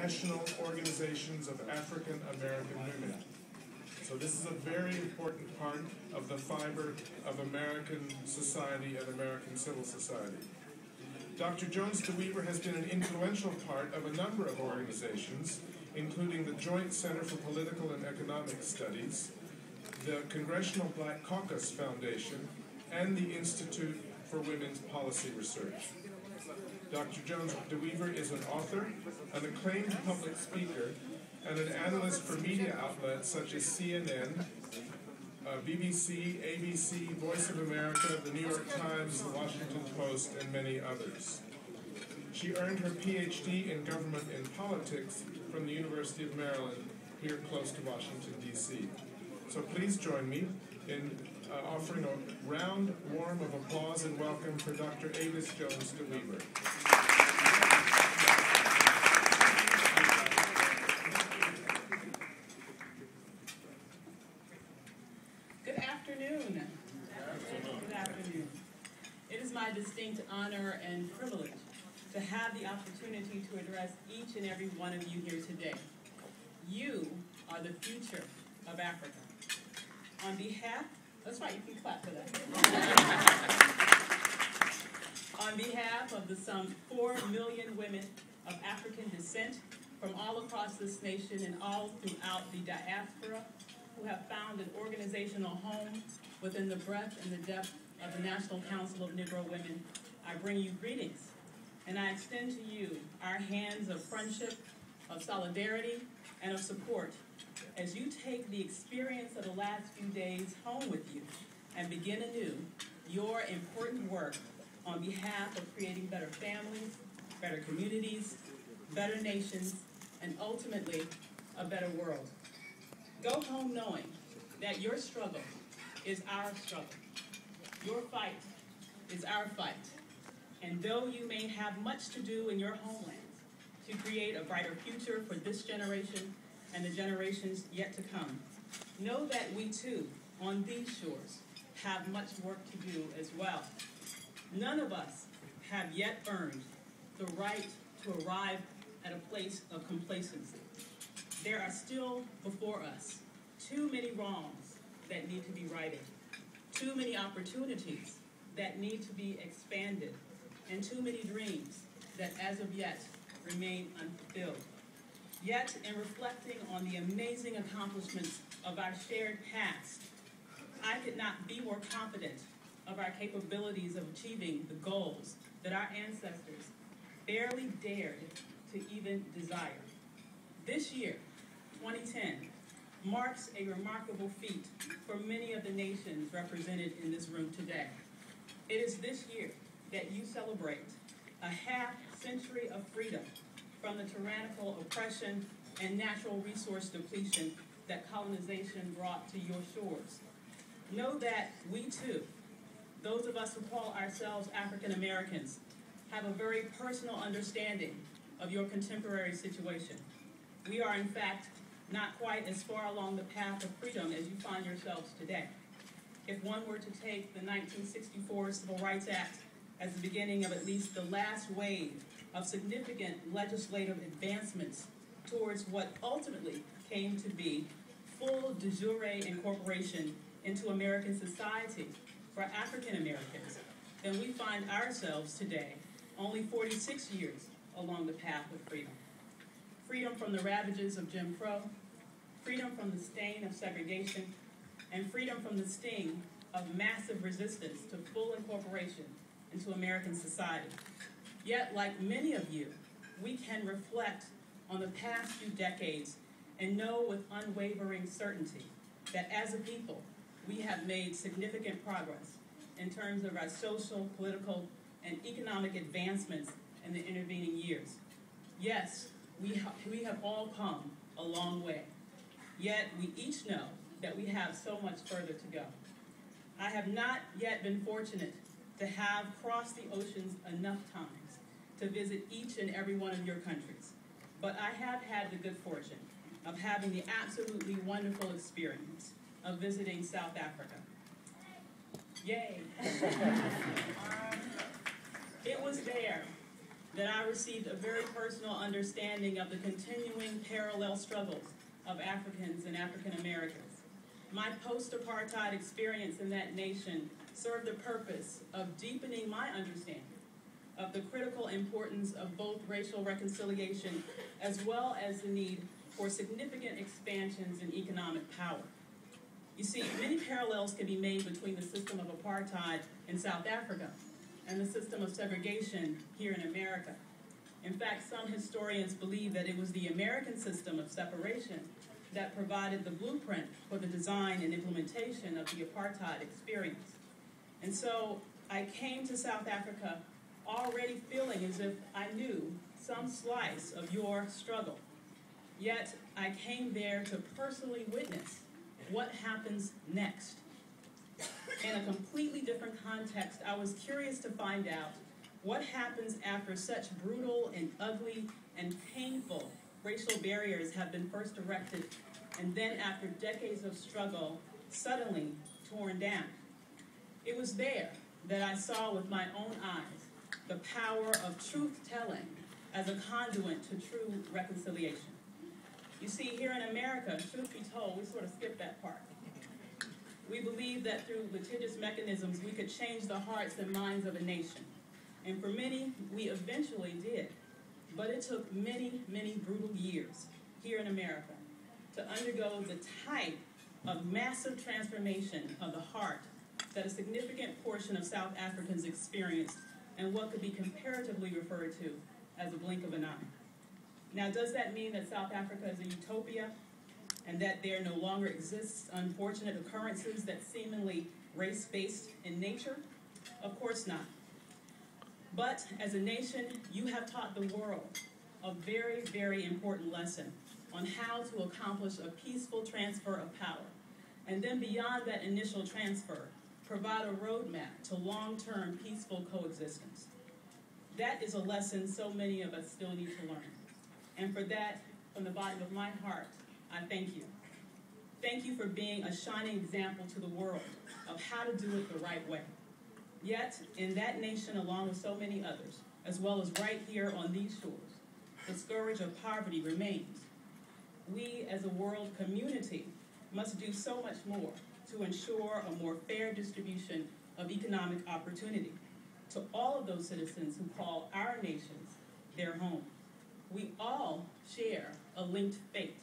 National Organizations of African American Women. So this is a very important part of the fiber of American society and American civil society. Dr. Jones DeWeaver has been an influential part of a number of organizations, including the Joint Center for Political and Economic Studies, the Congressional Black Caucus Foundation, and the Institute for Women's Policy Research. Dr. Jones DeWeaver is an author, an acclaimed public speaker, and an analyst for media outlets such as CNN, BBC, ABC, Voice of America, the New York Times, the Washington Post, and many others. She earned her PhD in Government and Politics from the University of Maryland, here close to Washington, D.C. So please join me in offering a round warm of applause and welcome for Dr. Avis Jones DeWeaver. Good afternoon. It is my distinct honor and privilege to have the opportunity to address each and every one of you here today. You are the future of Africa. On behalf, that's right, you can clap for that. On behalf of the some 4 million women of African descent from all across this nation and all throughout the diaspora who have found an organizational home within the breadth and the depth of the National Council of Negro Women, I bring you greetings. And I extend to you our hands of friendship, of solidarity, and of support as you take the experience of the last few days home with you and begin anew your important work on behalf of creating better families, better communities, better nations, and ultimately a better world. Go home knowing that your struggle is our struggle. Your fight is our fight. And though you may have much to do in your homelands to create a brighter future for this generation and the generations yet to come, know that we too, on these shores, have much work to do as well. None of us have yet earned the right to arrive at a place of complacency. There are still before us too many wrongs that need to be righted, too many opportunities that need to be expanded, and too many dreams that as of yet remain unfulfilled. Yet, in reflecting on the amazing accomplishments of our shared past, I could not be more confident of our capabilities of achieving the goals that our ancestors barely dared to even desire. This year, 2010, marks a remarkable feat for many of the nations represented in this room today. It is this year that you celebrate a half-century of freedom from the tyrannical oppression and natural resource depletion that colonization brought to your shores. Know that we too, those of us who call ourselves African Americans, have a very personal understanding of your contemporary situation. We are, in fact, not quite as far along the path of freedom as you find yourselves today. If one were to take the 1964 Civil Rights Act as the beginning of at least the last wave of significant legislative advancements towards what ultimately came to be full de jure incorporation into American society for African Americans, then we find ourselves today only 46 years along the path of freedom. Freedom from the ravages of Jim Crow, freedom from the stain of segregation, and freedom from the sting of massive resistance to full incorporation into American society. Yet, like many of you, we can reflect on the past few decades and know with unwavering certainty that as a people, we have made significant progress in terms of our social, political, and economic advancements in the intervening years. Yes, we have all come a long way, yet we each know that we have so much further to go. I have not yet been fortunate to have crossed the oceans enough times to visit each and every one of your countries, but I have had the good fortune of having the absolutely wonderful experience of visiting South Africa. Yay! It was there that I received a very personal understanding of the continuing parallel struggles of Africans and African Americans. My post-apartheid experience in that nation served the purpose of deepening my understanding of the critical importance of both racial reconciliation as well as the need for significant expansions in economic power. You see, many parallels can be made between the system of apartheid in South Africa and the system of segregation here in America. In fact, some historians believe that it was the American system of separation that provided the blueprint for the design and implementation of the apartheid experience. And so I came to South Africa already feeling as if I knew some slice of your struggle. Yet I came there to personally witness what happens next. In a completely different context, I was curious to find out what happens after such brutal and ugly and painful racial barriers have been first erected, and then after decades of struggle, suddenly torn down. It was there that I saw with my own eyes the power of truth-telling as a conduit to true reconciliation. You see, here in America, truth be told, we sort of skipped that part. We believe that through litigious mechanisms, we could change the hearts and minds of a nation. And for many, we eventually did. But it took many, many brutal years here in America to undergo the type of massive transformation of the heart that a significant portion of South Africans experienced and what could be comparatively referred to as a blink of an eye. Now, does that mean that South Africa is a utopia and that there no longer exists unfortunate occurrences that seemingly race-based in nature? Of course not. But as a nation, you have taught the world a very, very important lesson on how to accomplish a peaceful transfer of power. And then beyond that initial transfer, provide a roadmap to long-term peaceful coexistence. That is a lesson so many of us still need to learn. And for that, from the bottom of my heart, I thank you. Thank you for being a shining example to the world of how to do it the right way. Yet, in that nation, along with so many others, as well as right here on these shores, the scourge of poverty remains. We, as a world community, must do so much more to ensure a more fair distribution of economic opportunity to all of those citizens who call our nations their home. We all share a linked fate.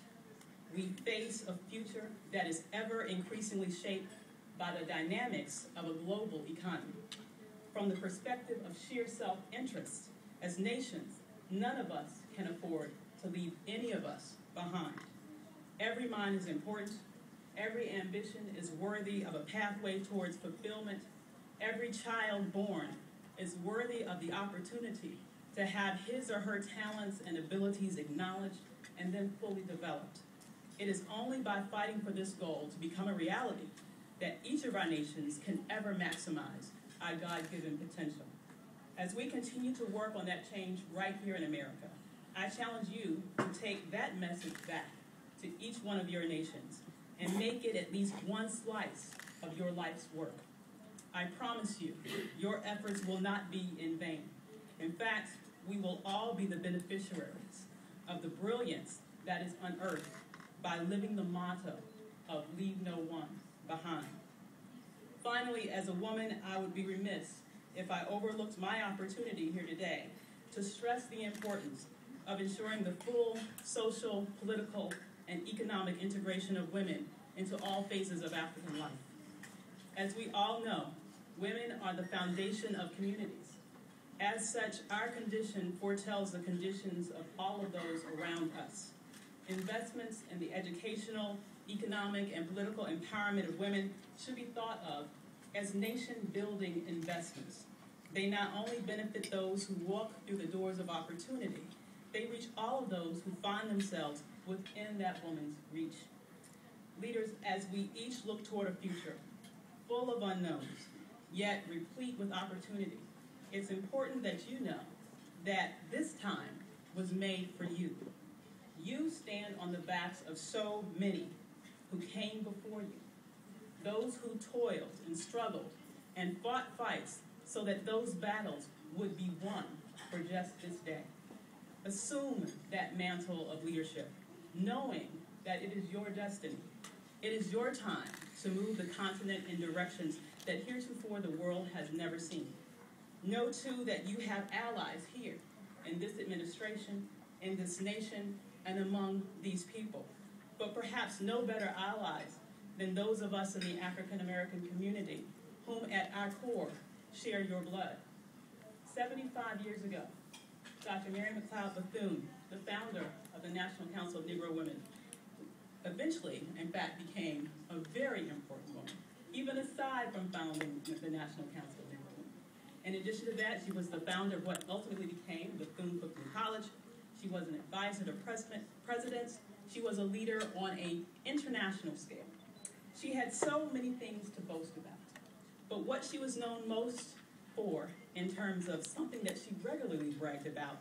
We face a future that is ever increasingly shaped by the dynamics of a global economy. From the perspective of sheer self-interest, as nations, none of us can afford to leave any of us behind. Every mind is important. Every ambition is worthy of a pathway towards fulfillment. Every child born is worthy of the opportunity to have his or her talents and abilities acknowledged and then fully developed. It is only by fighting for this goal to become a reality that each of our nations can ever maximize our God-given potential. As we continue to work on that change right here in America, I challenge you to take that message back to each one of your nations and make it at least one slice of your life's work. I promise you, your efforts will not be in vain. In fact, we will all be the beneficiaries of the brilliance that is unearthed by living the motto of leave no one behind. Finally, as a woman, I would be remiss if I overlooked my opportunity here today to stress the importance of ensuring the full social, political, and economic integration of women into all phases of African life. As we all know, women are the foundation of communities. As such, our condition foretells the conditions of all of those around us. Investments in the educational, economic, and political empowerment of women should be thought of as nation-building investments. They not only benefit those who walk through the doors of opportunity, they reach all of those who find themselves within that woman's reach. Leaders, as we each look toward a future full of unknowns, yet replete with opportunity, it's important that you know that this time was made for you. You stand on the backs of so many who came before you, those who toiled and struggled and fought fights so that those battles would be won for just this day. Assume that mantle of leadership, knowing that it is your destiny. It is your time to move the continent in directions that heretofore the world has never seen. Know, too, that you have allies here in this administration, in this nation, and among these people. But perhaps no better allies than those of us in the African American community, whom at our core share your blood. 75 years ago, Dr. Mary McLeod Bethune, the founder of the National Council of Negro Women, eventually, in fact, became a very important woman, even aside from founding the National Council of Negro Women. In addition to that, she was the founder of what ultimately became Bethune-Cookman College. She was an advisor to presidents. She was a leader on an international scale. She had so many things to boast about. But what she was known most for, in terms of something that she regularly bragged about,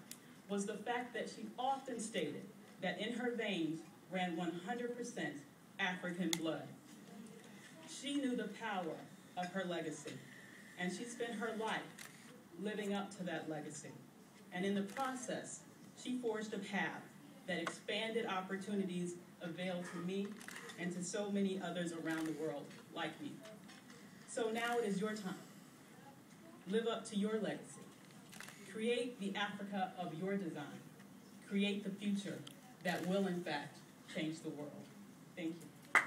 was the fact that she often stated that in her veins ran 100% African blood. She knew the power of her legacy, and she spent her life living up to that legacy. And in the process, she forged a path that expanded opportunities availed to me and to so many others around the world like me. So now it is your time. Live up to your legacy. Create the Africa of your design. Create the future that will, in fact, change the world. Thank you.